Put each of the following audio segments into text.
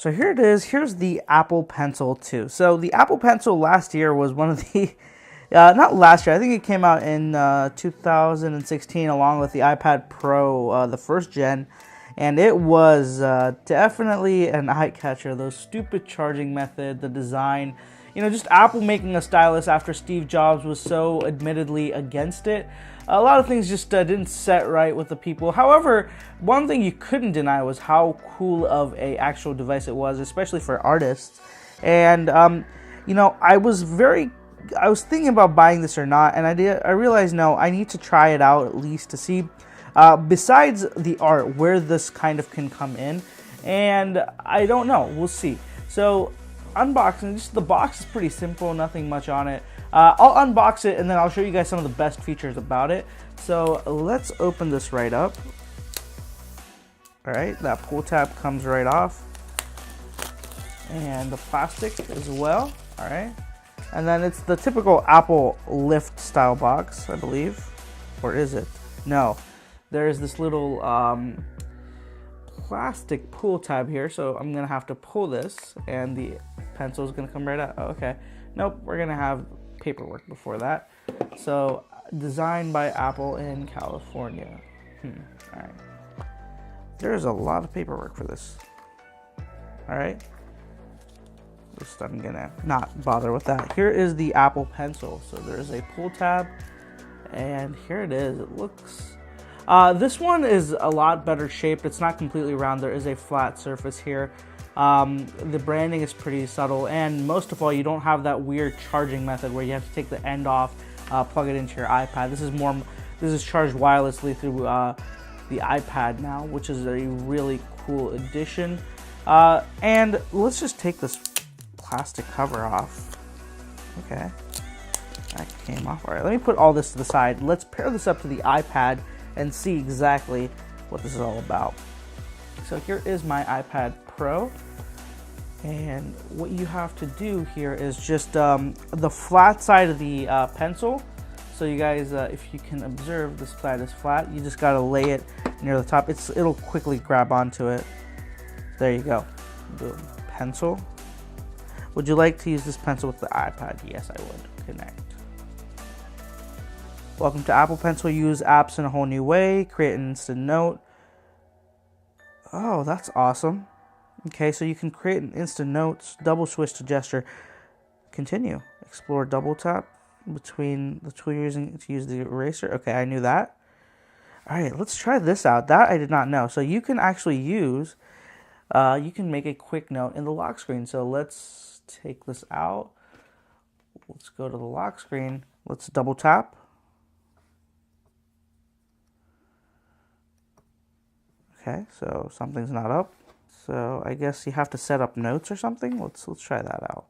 So here it is. Here's the Apple Pencil 2. So the Apple Pencil last year was one of the, not last year, I think it came out in 2016 along with the iPad Pro, the first gen. And it was definitely an eye catcher. Those stupid charging method, the design, just Apple making a stylus after Steve Jobs was so admittedly against it. A lot of things just didn't set right with the people. However, one thing you couldn't deny was how cool of a actual device it was, especially for artists. And I was thinking about buying this or not, and I realized no, I need to try it out at least to see. Besides the art, where this kind of can come in, and I don't know, we'll see. So unboxing, just the box is pretty simple, nothing much on it. I'll unbox it and then I'll show you guys some of the best features about it. So let's open this right up. All right, that pull tab comes right off, and the plastic as well. All right, and then it's the typical Apple lift style box, I believe, or is it? No. There's this little plastic pull tab here, so I'm gonna have to pull this, and the pencil is gonna come right out. Oh, okay, nope, we're gonna have paperwork before that. So, designed by Apple in California. All right, there's a lot of paperwork for this. All right, just I'm gonna not bother with that. Here is the Apple Pencil. So there's a pull tab, and here it is. It looks. This one is a lot better shaped. It's not completely round. There is a flat surface here. The branding is pretty subtle, and most of all, you don't have that weird charging method where you have to take the end off, plug it into your iPad. This is charged wirelessly through the iPad now, which is a really cool addition. And let's just take this plastic cover off. Okay, that came off. All right, let me put all this to the side. Let's pair this up to the iPad and see exactly what this is all about. So here is my iPad Pro, and what you have to do here is just the flat side of the pencil. So you guys, if you can observe, this side is flat. You just gotta lay it near the top. It'll quickly grab onto it. There you go. Boom. Pencil. Would you like to use this pencil with the iPad? Yes, I would. Connect. Welcome to Apple Pencil. Use apps in a whole new way. Create an instant note. Oh, that's awesome. Okay, so you can create an instant notes. Double switch to gesture. Continue. Explore double tap between the tool you're using to use the eraser. Okay, I knew that. All right, let's try this out. That I did not know. So you can actually use, you can make a quick note in the lock screen. So let's take this out. Let's go to the lock screen. Let's double tap. Okay, so something's not up. So I guess you have to set up notes or something. Let's try that out.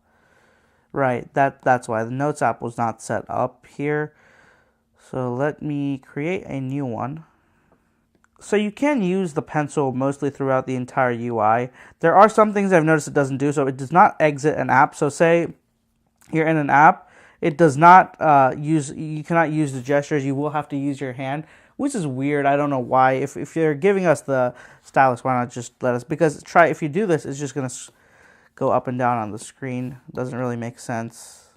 Right, that's why the Notes app was not set up here. So let me create a new one. So you can use the pencil mostly throughout the entire UI. There are some things I've noticed it doesn't do. So it does not exit an app. So say you're in an app, it does not you cannot use the gestures. You will have to use your hand, which is weird. I don't know why. If you're giving us the stylus, why not just let us? Because if you do this, it's just going to go up and down on the screen. Doesn't really make sense.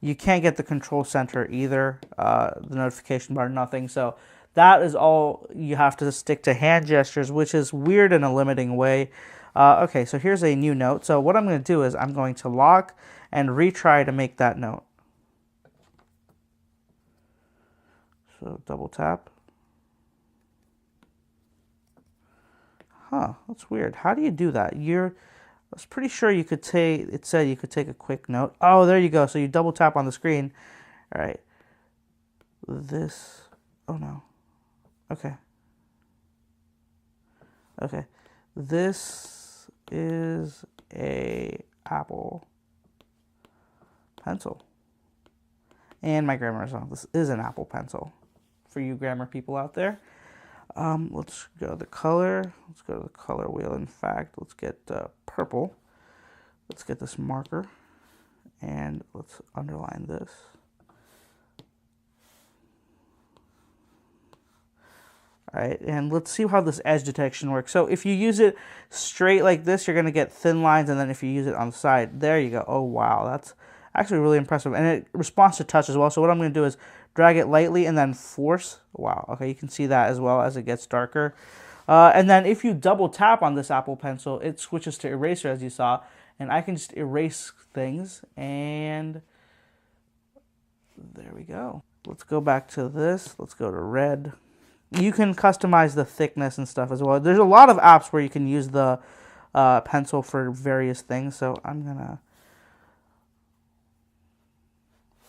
You can't get the control center either. The notification bar, nothing. So that is all. You have to stick to hand gestures, which is weird in a limiting way. Okay, so here's a new note. So what I'm going to do is I'm going to lock and retry to make that note. So double tap. Huh, that's weird. How do you do that? I was pretty sure you could take, it said you could take a quick note. Oh, there you go. So you double tap on the screen. All right. Oh no. Okay. Okay. This is a Apple Pencil. And my grammar is wrong. This is an Apple Pencil. For you grammar people out there. Let's go to the color. Let's go to the color wheel. In fact, let's get purple. Let's get this marker. And let's underline this. All right, and let's see how this edge detection works. So if you use it straight like this, you're going to get thin lines, and then if you use it on the side, there you go. Oh, wow, that's actually really impressive. And it responds to touch as well. So what I'm going to do is drag it lightly and then force. Wow, okay, you can see that as well as it gets darker. And then if you double tap on this Apple Pencil, it switches to eraser, as you saw, and I can just erase things, and there we go. Let's go back to this. Let's go to red. You can customize the thickness and stuff as well. There's a lot of apps where you can use the pencil for various things. So I'm gonna...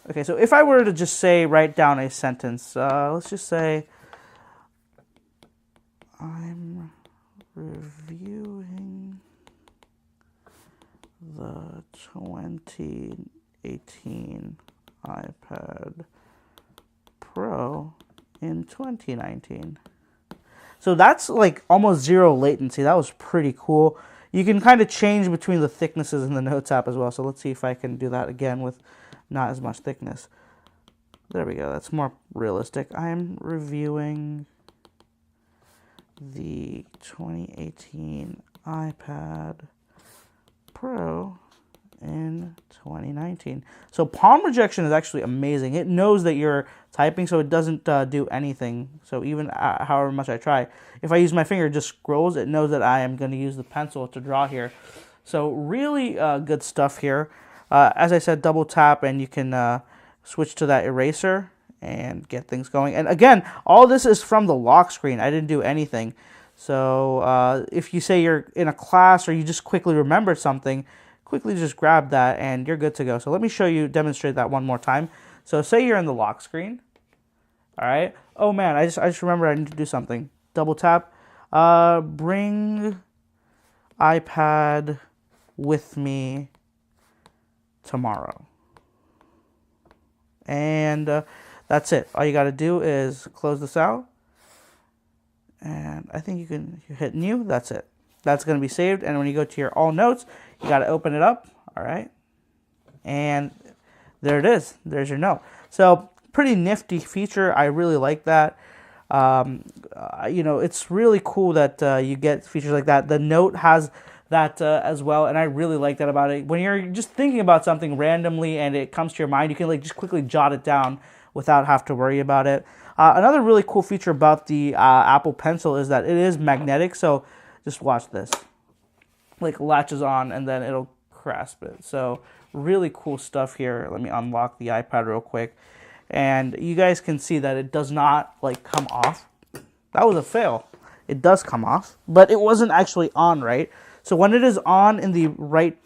Okay, so if I were to just say, write down a sentence. Let's just say, I'm reviewing the 2018 iPad Pro in 2019. So that's like almost zero latency. That was pretty cool. You can kind of change between the thicknesses in the Notes app as well. So let's see if I can do that again with not as much thickness. There we go. That's more realistic. I'm reviewing the 2018 iPad Pro in 2019. So palm rejection is actually amazing. It knows that you're typing, so it doesn't do anything. So even however much I try, if I use my finger, it just scrolls. It knows that I am going to use the pencil to draw here. So really good stuff here. As I said, double tap and you can switch to that eraser and get things going. And again, all this is from the lock screen. I didn't do anything. So if you say you're in a class or you just quickly remember something, quickly just grab that and you're good to go. So let me show you, demonstrate that one more time. So say you're in the lock screen. All right. Oh man, I just remembered I need to do something. Double tap. Bring iPad with me tomorrow. And that's it. All you got to do is close this out. And I think you hit new. That's it. That's going to be saved. And when you go to your all notes, you got to open it up. All right. And there it is. There's your note. So pretty nifty feature. I really like that. You know, it's really cool that you get features like that. The note has that as well, and I really like that about it. When you're just thinking about something randomly and it comes to your mind, you can like just quickly jot it down without have to worry about it. Another really cool feature about the Apple Pencil is that it is magnetic. So just watch this. Like latches on and then it'll grasp it. So really cool stuff here. Let me unlock the iPad real quick. And you guys can see that it does not like come off. That was a fail. It does come off, but it wasn't actually on right. So when it is on in the right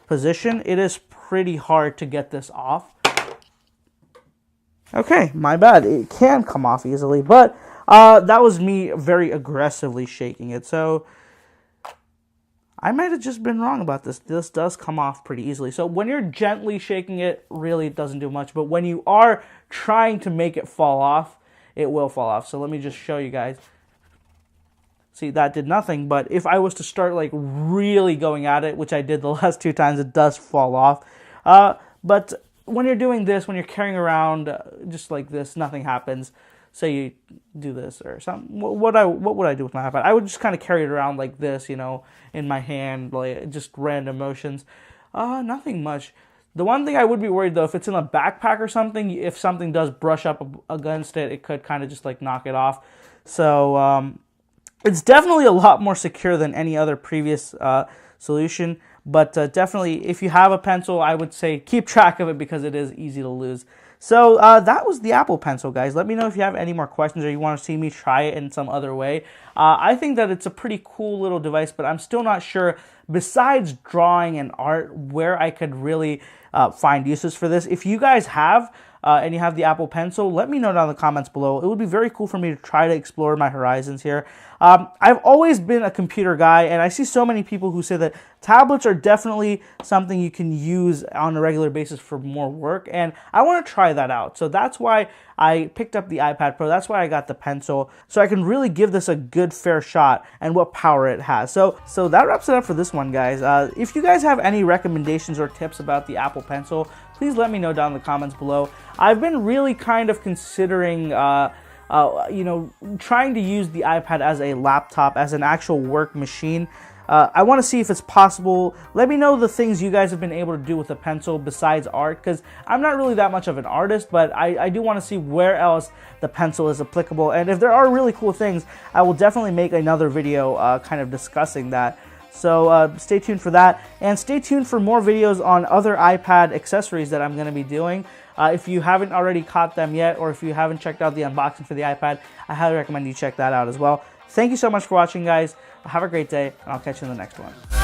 position, it is pretty hard to get this off. Okay, my bad. It can come off easily, but that was me very aggressively shaking it. So I might have just been wrong about this. This does come off pretty easily. So when you're gently shaking it, really it doesn't do much. But when you are trying to make it fall off, it will fall off. So let me just show you guys. See, that did nothing. But if I was to start like really going at it, which I did the last 2 times, it does fall off. But when you're doing this, when you're carrying around just like this, nothing happens. Say you do this or something. What would I do with my iPad? I would just kind of carry it around like this, you know, in my hand, like just random motions. Nothing much. The one thing I would be worried though, if it's in a backpack or something, if something does brush up against it, it could kind of just like knock it off. So it's definitely a lot more secure than any other previous solution. But definitely, if you have a pencil, I would say keep track of it because it is easy to lose. So that was the Apple Pencil, guys. Let me know if you have any more questions or you want to see me try it in some other way. I think that it's a pretty cool little device, but I'm still not sure, besides drawing and art, where I could really find uses for this. If you guys have and you have the Apple Pencil, let me know down in the comments below. It would be very cool for me to try to explore my horizons here. I've always been a computer guy, and I see so many people who say that tablets are definitely something you can use on a regular basis for more work, and I want to try that out. So that's why I picked up the iPad Pro. That's why I got the Pencil, so I can really give this a good fair shot and what power it has. So that wraps it up for this one, guys. If you guys have any recommendations or tips about the Apple Pencil, please let me know down in the comments below. I've been really kind of considering you know, trying to use the iPad as a laptop, as an actual work machine. I want to see if it's possible. Let me know the things you guys have been able to do with a pencil besides art, because I'm not really that much of an artist, but I do want to see where else the pencil is applicable. And if there are really cool things, I will definitely make another video kind of discussing that. So stay tuned for that, and stay tuned for more videos on other iPad accessories that I'm going to be doing. If you haven't already caught them yet, or if you haven't checked out the unboxing for the iPad, I highly recommend you check that out as well. Thank you so much for watching, guys. Have a great day, and I'll catch you in the next one.